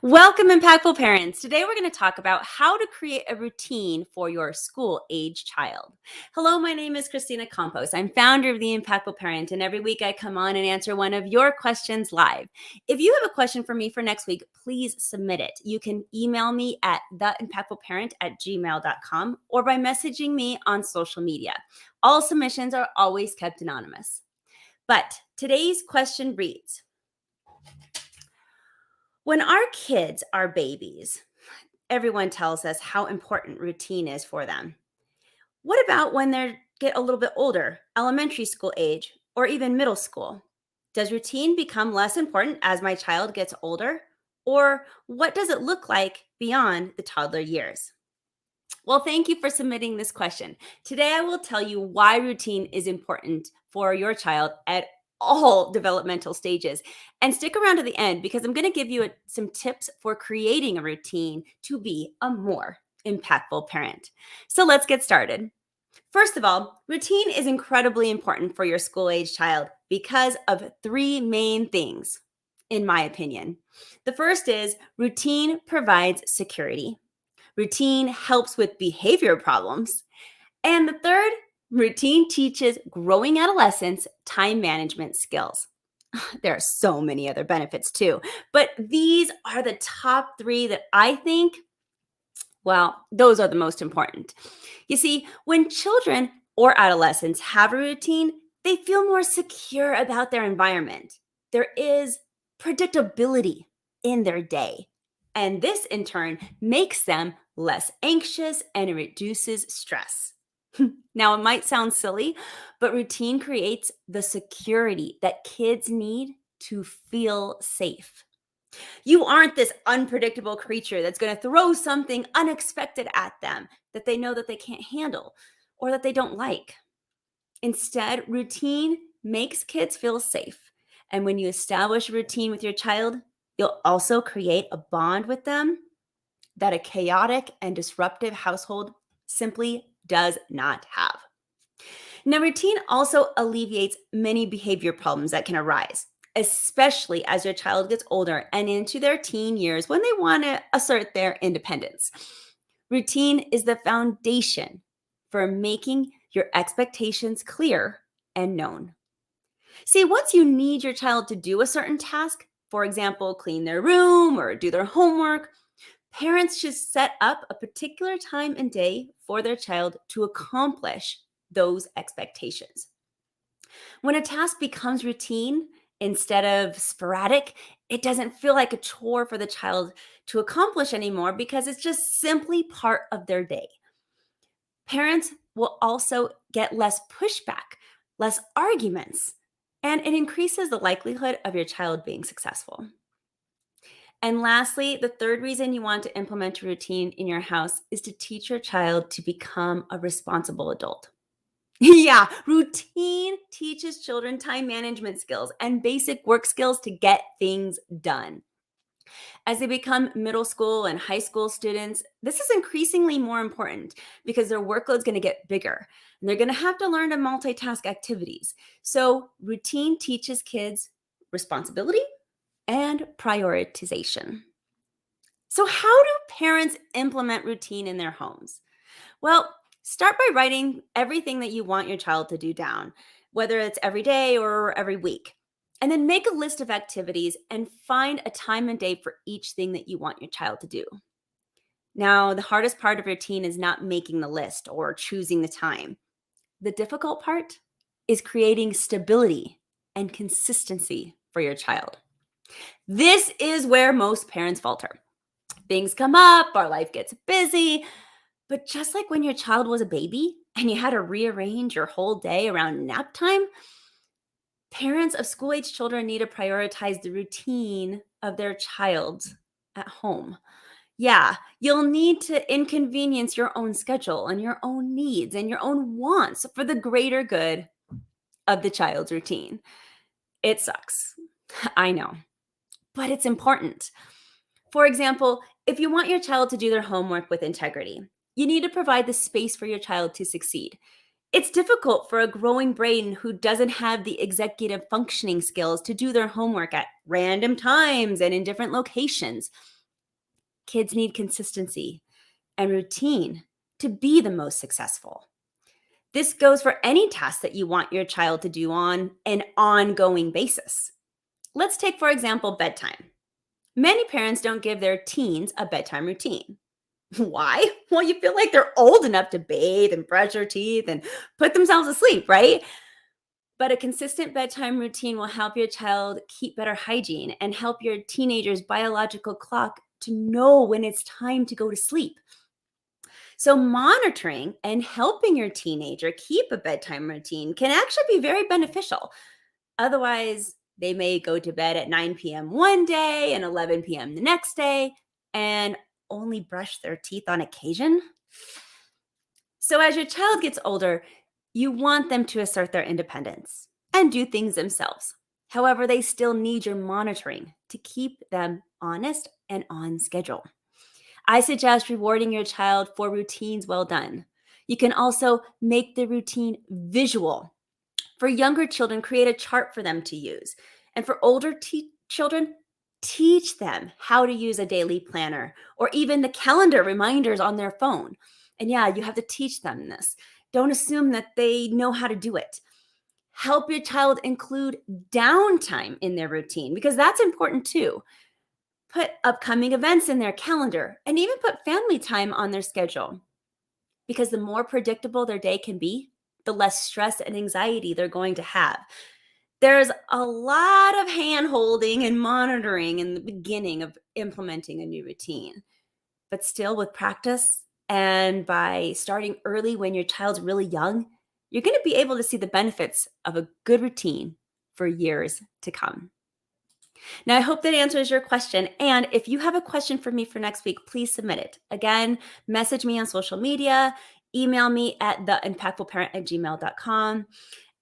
Welcome, Impactful Parents. Today we're going to talk about how to create a routine for your school-age child. Hello, my name is Christina Campos. I'm founder of The Impactful Parent, and every week I come on and answer one of your questions live. If you have a question for me for next week, please submit it. You can email me at theimpactfulparent@gmail.com or by messaging me on social media. All submissions are always kept anonymous. But today's question reads, when our kids are babies, everyone tells us how important routine is for them. What about when they get a little bit older, elementary school age, or even middle school? Does routine become less important as my child gets older? Or what does it look like beyond the toddler years? Well, thank you for submitting this question. Today, I will tell you why routine is important for your child at all developmental stages. And stick around to the end because I'm going to give you some tips for creating a routine to be a more impactful parent. So let's get started. First of all, routine is incredibly important for your school-age child because of three main things, in my opinion. The first is routine provides security. Routine helps with behavior problems. And the third, routine teaches growing adolescents time management skills. There are so many other benefits too, but these are the top three that I think, well, those are the most important. You see, when children or adolescents have a routine, they feel more secure about their environment. There is predictability in their day. And this in turn makes them less anxious and it reduces stress. Now, it might sound silly, but routine creates the security that kids need to feel safe. You aren't this unpredictable creature that's going to throw something unexpected at them that they know that they can't handle or that they don't like. Instead, routine makes kids feel safe. And when you establish a routine with your child, you'll also create a bond with them that a chaotic and disruptive household simply does not have. Now, routine also alleviates many behavior problems that can arise, especially as your child gets older and into their teen years when they want to assert their independence. Routine is the foundation for making your expectations clear and known. See, once you need your child to do a certain task, for example, clean their room or do their homework, parents should set up a particular time and day for their child to accomplish those expectations. When a task becomes routine instead of sporadic, it doesn't feel like a chore for the child to accomplish anymore because it's just simply part of their day. Parents will also get less pushback, less arguments, and it increases the likelihood of your child being successful. And lastly, the third reason you want to implement a routine in your house is to teach your child to become a responsible adult. Yeah, routine teaches children time management skills and basic work skills to get things done. As they become middle school and high school students, this is increasingly more important because their workload is going to get bigger and they're going to have to learn to multitask activities. So, routine teaches kids responsibility and prioritization. So, how do parents implement routine in their homes? Well, start by writing everything that you want your child to do down, whether it's every day or every week. And then make a list of activities and find a time and day for each thing that you want your child to do. Now, the hardest part of routine is not making the list or choosing the time. The difficult part is creating stability and consistency for your child. This is where most parents falter. Things come up, our life gets busy, but just like when your child was a baby and you had to rearrange your whole day around nap time, parents of school-age children need to prioritize the routine of their child at home. Yeah, you'll need to inconvenience your own schedule and your own needs and your own wants for the greater good of the child's routine. It sucks. I know, but it's important. For example, if you want your child to do their homework with integrity, you need to provide the space for your child to succeed. It's difficult for a growing brain who doesn't have the executive functioning skills to do their homework at random times and in different locations. Kids need consistency and routine to be the most successful. This goes for any task that you want your child to do on an ongoing basis. Let's take, for example, bedtime. Many parents don't give their teens a bedtime routine. Why? Well, you feel like they're old enough to bathe and brush their teeth and put themselves to sleep, right? But a consistent bedtime routine will help your child keep better hygiene and help your teenager's biological clock to know when it's time to go to sleep. So, monitoring and helping your teenager keep a bedtime routine can actually be very beneficial. Otherwise, they may go to bed at 9 p.m. one day and 11 p.m. the next day and only brush their teeth on occasion. So, as your child gets older, you want them to assert their independence and do things themselves. However, they still need your monitoring to keep them honest and on schedule. I suggest rewarding your child for routines well done. You can also make the routine visual. For younger children, create a chart for them to use. And for older children, teach them how to use a daily planner or even the calendar reminders on their phone. And yeah, you have to teach them this. Don't assume that they know how to do it. Help your child include downtime in their routine because that's important too. Put upcoming events in their calendar and even put family time on their schedule. Because the more predictable their day can be, the less stress and anxiety they're going to have. There's a lot of hand holding and monitoring in the beginning of implementing a new routine. But still, with practice and by starting early when your child's really young, you're going to be able to see the benefits of a good routine for years to come. Now, I hope that answers your question. And if you have a question for me for next week, please submit it. Again, message me on social media, email me at theimpactfulparent@gmail.com.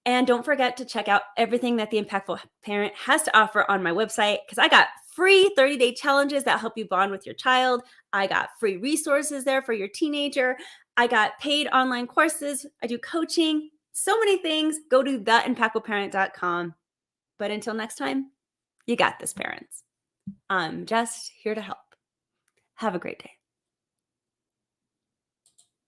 And don't forget to check out everything that The Impactful Parent has to offer on my website because I got free 30-day challenges that help you bond with your child. I got free resources there for your teenager. I got paid online courses. I do coaching, so many things. Go to theimpactfulparent.com. But until next time, you got this, parents. I'm just here to help. Have a great day.